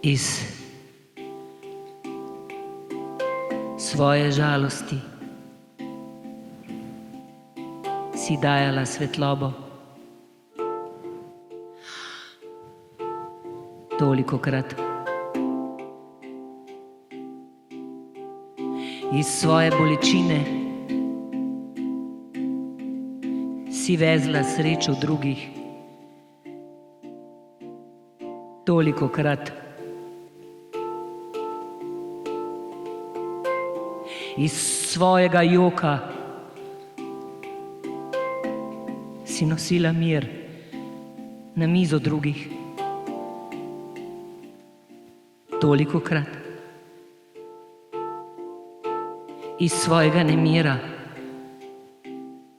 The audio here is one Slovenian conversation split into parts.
iz svoje žalosti si dajala svetlobo. Tolikokrat. Iz svoje bolečine si vezla srečo drugih. Tolikokrat. Iz svojega joka si nosila mir na mizo drugih. Tolikokrat. Iz svojega nemira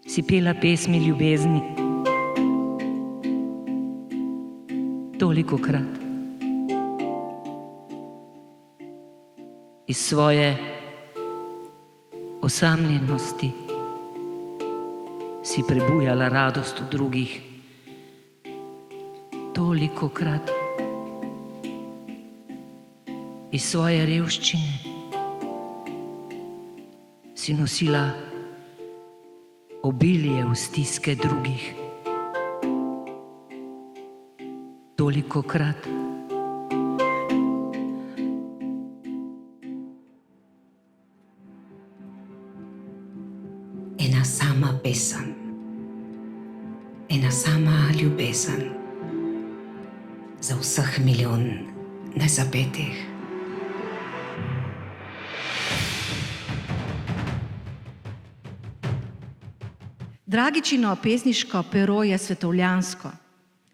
si pela pesmi ljubezni. Tolikokrat. Iz svoje osamljenosti si prebujala radost v drugih. Tolikokrat. Iz svoje revščine si nosila obilje v stiske drugih. Tolikokrat. Ena sama pesem, ena sama ljubezen za vseh milijon nezapetih. Dragičino pesniško pero je svetovljansko,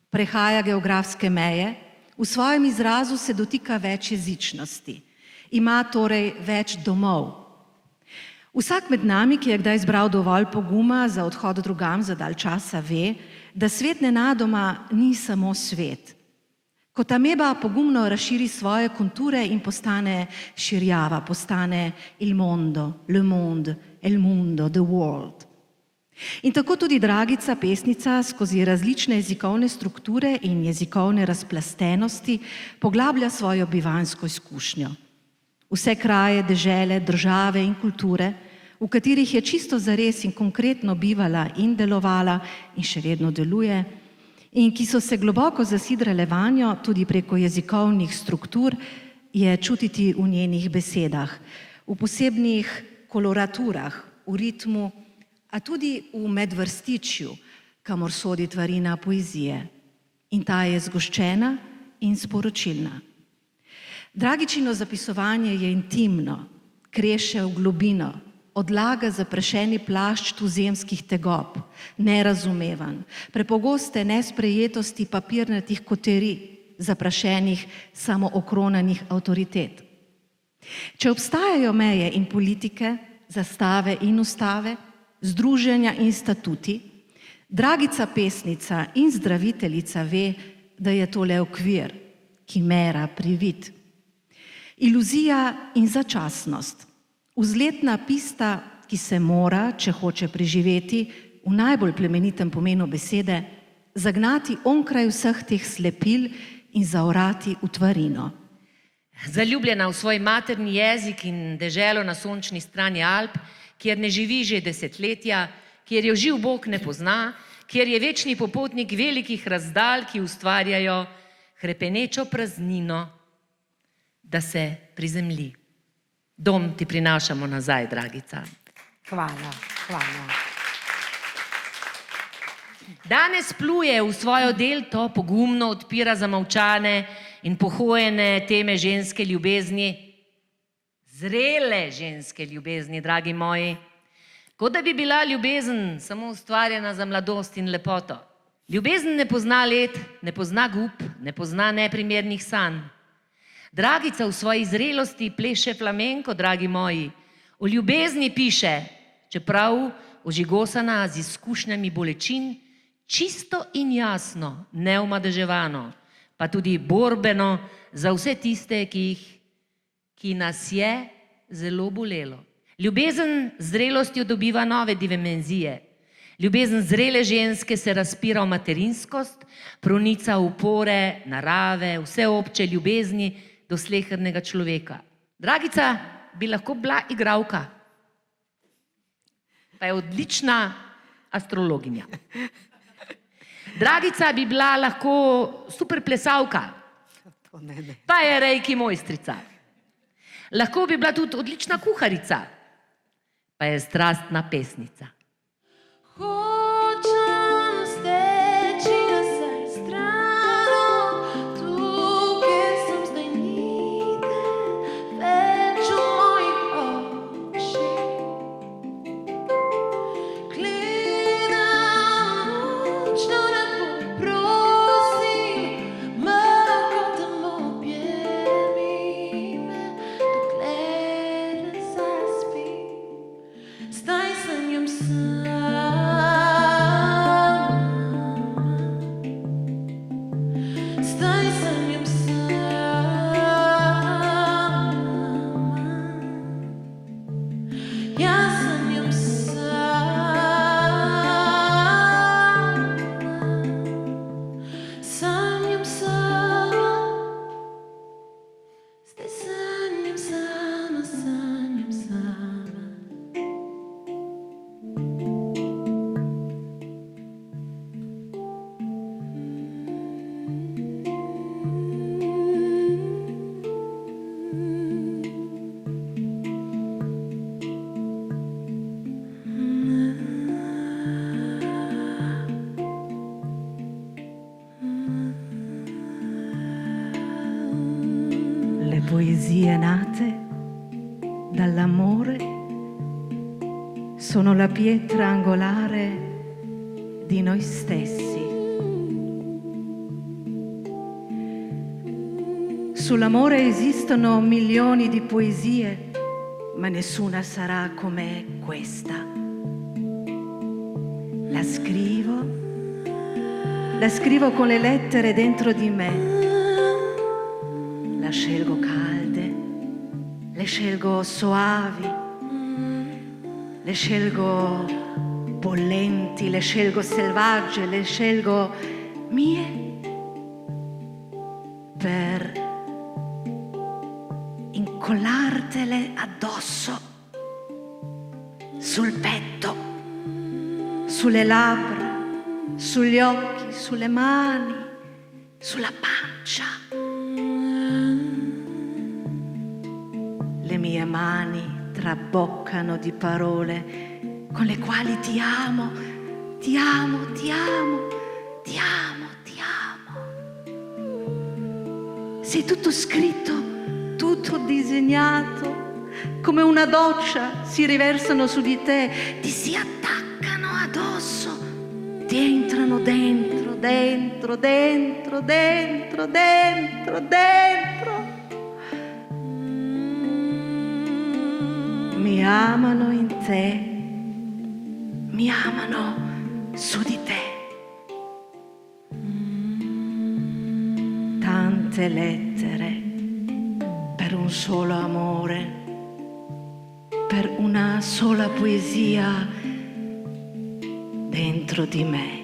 prehaja geografske meje, v svojem izrazu se dotika več jezičnosti, ima torej več domov. Vsak med nami, ki je kdaj zbral dovolj poguma za odhod drugam za dalj časa, ve, da svet nenadoma ni samo svet. Kot ameba pogumno razširi svoje konture in postane širjava, postane il mondo, le monde, el mundo, the world. In tako tudi Dragica, pesnica, skozi različne jezikovne strukture in jezikovne razplastenosti poglablja svojo bivanjsko izkušnjo. Vse kraje, dežele, države in kulture, v katerih je čisto zares in konkretno bivala in delovala in še vedno deluje, in ki so se globoko zasidrale vanjo tudi preko jezikovnih struktur, je čutiti v njenih besedah, v posebnih koloraturah, v ritmu, a tudi v medvrstičju, kamor sodi tvarina poezije. In ta je zgoščena in sporočilna. Dragičino zapisovanje je intimno, kreše v globino, odlaga zaprašeni plašč tuzemskih tegob, nerazumevan, prepogoste nesprejetosti papirnatih koterij, zaprašenih samookronanih avtoritet. Če obstajajo meje in politike, zastave in ustave, združenja in statuti, Dragica pesnica in zdraviteljica ve, da je to le okvir, kimera, privid. Iluzija in začasnost, vzletna pista, ki se mora, če hoče preživeti, v najbolj plemenitem pomenu besede, zagnati onkraj vseh teh slepil in zaorati v tvarino. Zaljubljena v svoj materni jezik in deželo na sončni strani Alp, kjer ne živi že desetletja, kjer jo živ Bog ne pozna, kjer je večni popotnik velikih razdalj, ki ustvarjajo hrepenečo praznino, da se prizemlji. Dom ti prinašamo nazaj, Dragica. Hvala, hvala. Danes pluje v svojo delto, pogumno odpira zamolčane in pohojene teme ženske ljubezni, zrele ženske ljubezni, dragi moji, kot da bi bila ljubezen samo ustvarjena za mladost in lepoto. Ljubezen ne pozna let, ne pozna gub, ne pozna neprimernih sanj. Dragica v svoji zrelosti pleše flamenko, dragi moji, o ljubezni piše, čeprav ožigosana z izkušnjami bolečin, čisto in jasno, neomadeževano, pa tudi borbeno za vse tiste, ki nas je zelo bolelo. Ljubezen z zrelostjo dobiva nove dimenzije. Ljubezen zrele ženske se razpira v materinskost, pronica v pore narave, vseobče ljubezni, do slehernega človeka. Dragica bi lahko bila igralka, pa je odlična astrologinja. Dragica bi bila lahko super plesalka, pa je reiki mojstrica. Lahko bi bila tudi odlična kuharica, pa je strastna pesnica. Hočem steči nazaj stran, tu, kjer sem zdaj ni te več v mojih očeh. Gledam nočno nebo, prosim, mrko temo objemi me, dokler ne zaspim. Zdaj sanjam sama. Zdaj sanjam sama. Jaz sanjam sama. Sanjam sama. Zdaj sanjam sama, sanjam sama. Le poesie nate dall'amore sono la pietra angolare di noi stessi. Sull'amore esistono milioni di poesie, ma nessuna sarà come questa. La scrivo con le lettere dentro di me. La scelgo calde, le scelgo soavi, le scelgo bollenti, le scelgo selvagge, le scelgo mie per incollartele addosso, sul petto, sulle labbra, sugli occhi, sulle mani, sulla pancia. Le mie mani traboccano di parole con le quali ti amo, ti amo, ti amo, ti amo, ti amo. Sei tutto scritto, tutto disegnato, come una doccia si riversano su di te, ti si attaccano addosso, ti entrano dentro, dentro, dentro, dentro, dentro, dentro. Mi amano in te, mi amano su di te. Tante lettere per un solo amore, per una sola poesia dentro di me.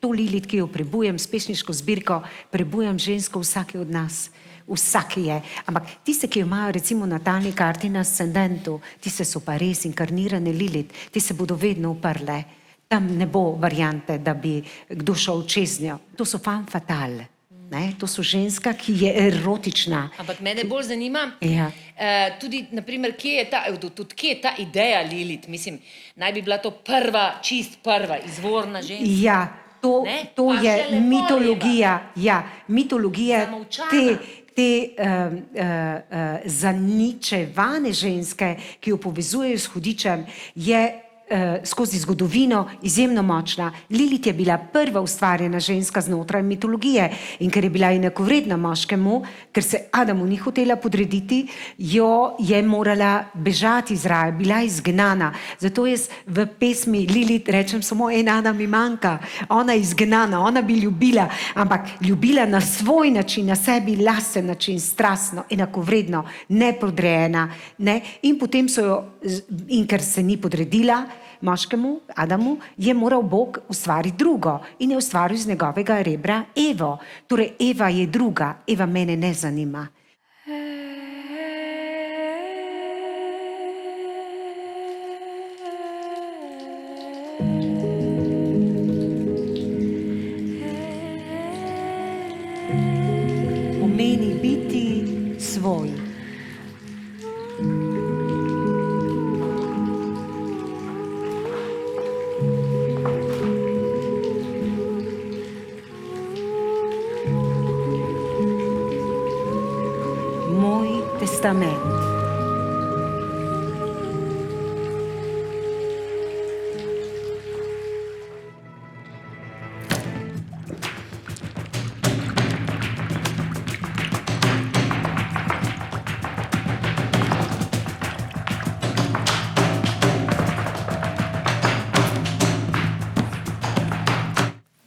To Lilit, ki jo prebujem s pesniško zbirko, prebujem žensko vsake od nas. Vsake je. Ampak tiste, ki jo imajo recimo natalni karti na ascendentu, tiste so pa res inkarnirane Lilit, ti se bodo vedno uprle. Tam ne bo variante, da bi kdo šel čez njo. To so femme fatale. Ne? To so ženska, ki je erotična. Ampak mene bolj zanima, Ja. tudi, naprimer, kje je ta ideja Lilit? Mislim, naj bi bila to prva, čist prva, izvorna ženska. Ja, to Ne? to Pa je šele mitologija. Ja, mitologija Zamolčana. te zaničevane ženske, ki jo povezujejo s hudičem, je skozi zgodovino izjemno močna. Lilit je bila prva ustvarjena ženska znotraj mitologije in ker je bila enakovredna moškemu, ker se Adamu ni hotela podrediti, jo je morala bežati iz raja, bila izgnana. Zato jaz v pesmi Lilit rečem samo en Adam mi manjka. Ona je izgnana, ona bi ljubila, ampak ljubila na svoj način, na sebi lasten način, strastno, enakovredno, nepodrejena. Ne? In potem so jo, in ker se ni podredila, moškemu, Adamu, je moral Bog ustvariti drugo in je ustvaril iz njegovega rebra Evo. Torej, Eva je druga, Eva mene ne zanima. Pomeni biti svoj. Moj testament.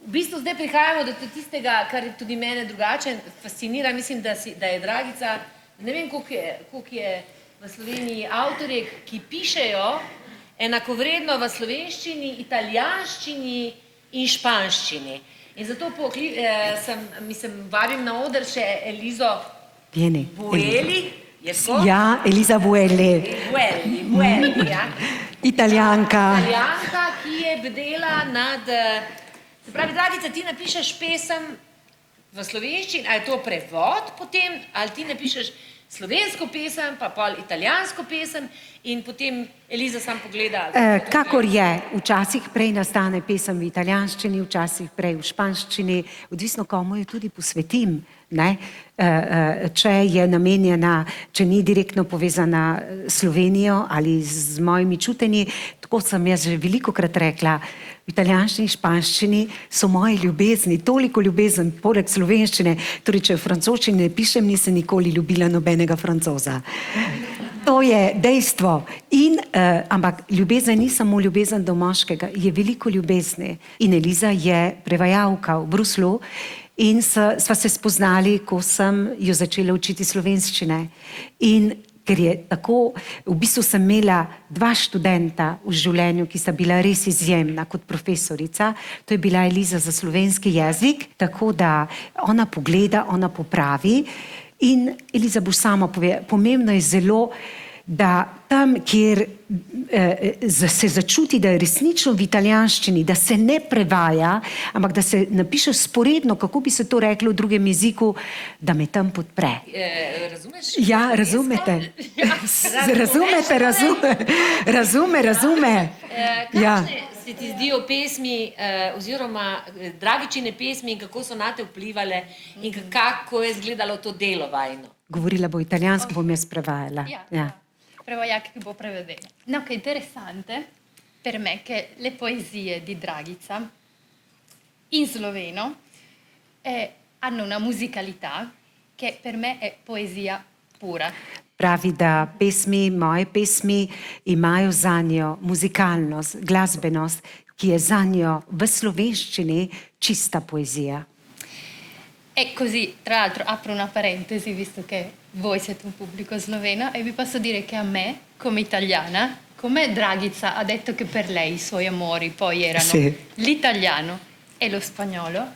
V bistvu zdaj prihajamo do tistega, kar je tudi mene drugače fascinira. Mislim, da je Dragica, ne vem, koliko je v Sloveniji avtorjev, ki pišejo enakovredno v slovenščini, italijanščini in španščini. In zato vabim na oder še Elizo Vieni. Bueli. Je tako? Ja, Elisa Buelli, Buelli, ja. Italijanka. Italijanka, ki je bdela nad... Se pravi, Dragica, ti napišeš pesem v slovenščini, ali je to prevod potem, ali ti napišeš slovensko pesem, pa pol italijansko pesem in potem Eliza sam pogleda. Kakor je, včasih prej nastane pesem v italijanščini, včasih prej v španščini, odvisno komu jo tudi posvetim. Ne? Če je namenjena, če ni direktno povezana s Slovenijo ali z mojimi čutenji, tako sem jaz že velikokrat rekla, v italijanščini in španščini so moje ljubezni, toliko ljubezen, poleg slovenščine, torej če v francoščini ne pišem, nisem nikoli ljubila nobenega Francoza. To je dejstvo. Ampak ljubezen ni samo ljubezen do moškega, je veliko ljubezni. In Eliza je prevajalka v Bruslu in sva se spoznali, ko sem jo začela učiti slovenščine. In ker je tako, v bistvu sem imela 2 študenta v življenju, ki sta bila res izjemna kot profesorica. To je bila Eliza za slovenski jezik, tako da ona pogleda, ona popravi. In Eliza boš sama pove, pomembno je zelo, da tam, kjer se začuti, da je resnično v italijanščini, da se ne prevaja, ampak da se napiše sporedno, kako bi se to reklo v drugem jeziku, da me tam podpre. Razumeš? Ja, razumete. Razume. Kakšne se ti zdijo pesmi oziroma Dragičine pesmi in kako so nate vplivale in kako je izgledalo to delo vajno? Govorila bo italijansko, bom jaz prevajala. Ja. Prevajak che può prevedere. No, che è interessante per me che le poesie di Dragica in sloveno hanno una musicalità che per me è poesia pura. Pravi, da moje pesmi imajo zanjo muzikalnost, glasbenost, ki je zanjo v slovenščini čista poezija. E così, tra l'altro, apro una parentesi, visto che voi siete un pubblico sloveno, e vi posso dire che a me, come italiana, come Dragica ha detto che per lei i suoi amori poi erano l'italiano e lo spagnolo,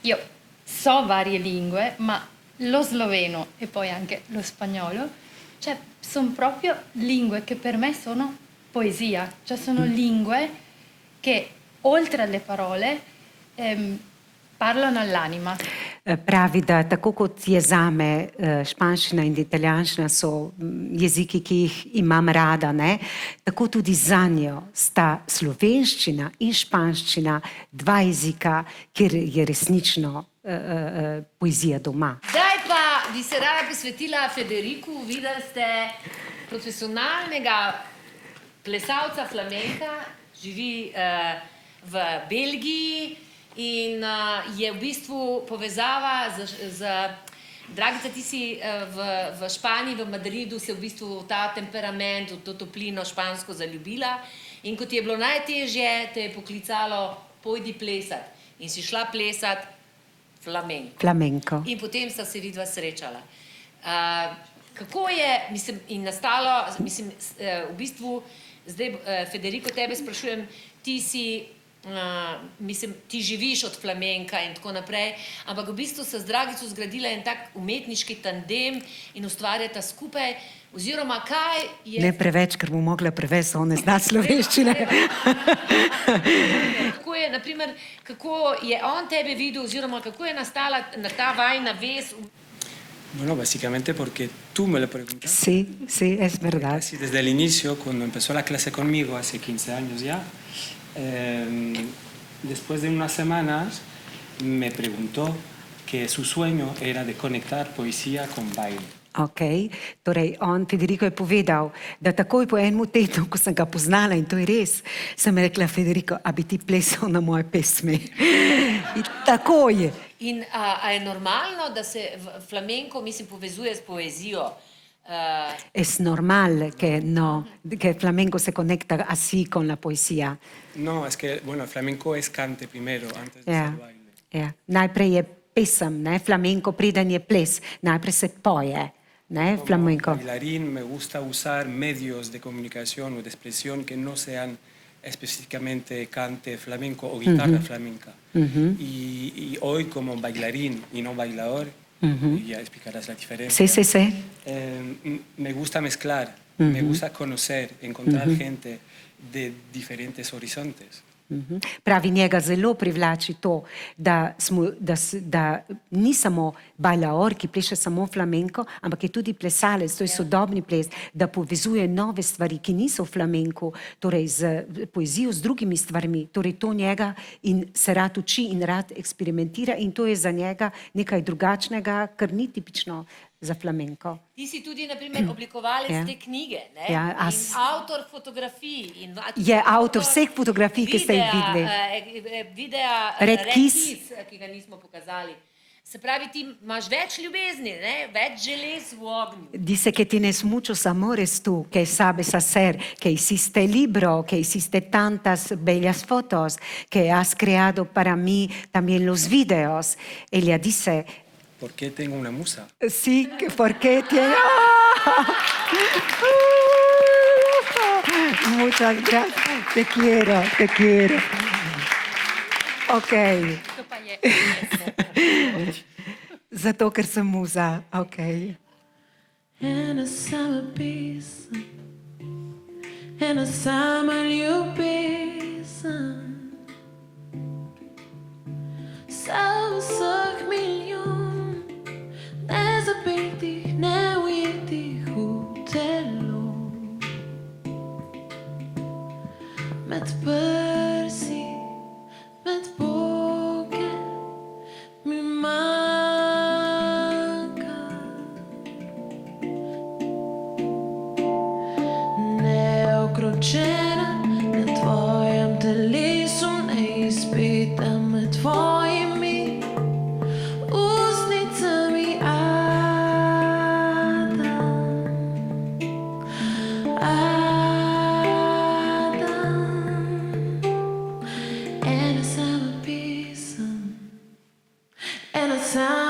io so varie lingue, ma lo sloveno e poi anche lo spagnolo, cioè sono proprio lingue che per me sono poesia, cioè sono lingue che oltre alle parole parlano all'anima. Pravi, da tako kot je zame španščina in italijanščina so jeziki, ki jih imam rada, ne? Tako tudi zanjo sta slovenščina in španščina 2 jezika, kjer je resnično poezija doma. Zdaj pa bi se rada posvetila Federiku. Videli ste profesionalnega plesalca flamenka, živi v Belgiji. In je v bistvu povezava z Dragica, ti si v Španiji, v Madridu se v bistvu ta temperament, to toplino špansko zaljubila in kot je bilo najtežje, te je poklicalo, pojdi plesat. In si šla plesat flamenko. In potem sta se vidva srečala. Kako je, mislim, in nastalo, mislim, v bistvu Zdaj, Federico, tebe sprašujem, ti si, mislim, ti živiš od flamenka in tako naprej, ampak v bistvu se z Dragico zgradila en tak umetniški tandem in ustvarjata skupaj, oziroma kaj je... Ne preveč, ker bo mogla prevesti, on ne zna slovenščine. Kako je, naprimer, kako je on tebe videl, oziroma kako je nastala ta vajna vez? Bueno, básicamente porque tú me lo preguntas. Sí, es verdad. Casi desde el inicio, cuando empezó la clase conmigo, hace 15 años ya, después de unas semanas me preguntó que su sueño era de conectar poesía con baile. Ok, torej on, Federico, je povedal, da takoj po enem tednu, ko sem ga poznala, in to je res, sem rekla, Federico, a bi ti plesal na moje pesmi? In takoj. In a je normalno, da se flamenko, mislim, povezuje s poezijo? Es normal que el flamenco se conecta así con la poesía. No, es que, bueno, el flamenco es cante primero, antes de Ja, ser baile. ja. Najprej je pesem, ne, flamenko, preden je ples, najprej se poje, ne, Como flamenko. bailarín me gusta usar medios de comunicación o de expresión que no sean específicamente cante flamenco o guitarra flamenca. Y hoy como bailarín y no bailador, y ya explicarás la diferencia. Sí. Me gusta mezclar, me gusta conocer, encontrar gente de diferentes horizontes. Pravi, njega zelo privlači to, da ni samo bajlaor, ki pleše samo flamenko, ampak je tudi plesalec, to je sodobni ples, da povezuje nove stvari, ki niso v flamenku, torej z poezijo, z drugimi stvarmi, torej to njega in se rad uči in rad eksperimentira in to je za njega nekaj drugačnega, kar ni tipično za flamenko. Ti si tudi, naprimer, oblikovalec te knjige, ne? Ja, in avtor fotografij. Je avtor vseh fotografij, ki ste jih videli. Videa Red Kiss, ki ga nismo pokazali. Se pravi, ti imaš več ljubezni, ne? Več želez v ognju. Dice que tienes muchos amores tú, que sabes hacer, que hiciste libro, que hiciste tantas bellas fotos, que has creado para mí también los videos. Ella dice, ¿Por qué tengo una musa? sí, porque tiene... Muchas gracias, te quiero. Ok. To pa je. Zato, ker sem muza, ok. Ena sama pesem, ena sama ljubezen, za vseh milijon nezapetih, neujetih v telo. Med prsi, med boke mi manjka. Neokročena na tvojem telesu, neizpeta med tvojimi ustnicami. Ena sama pesem, ena sama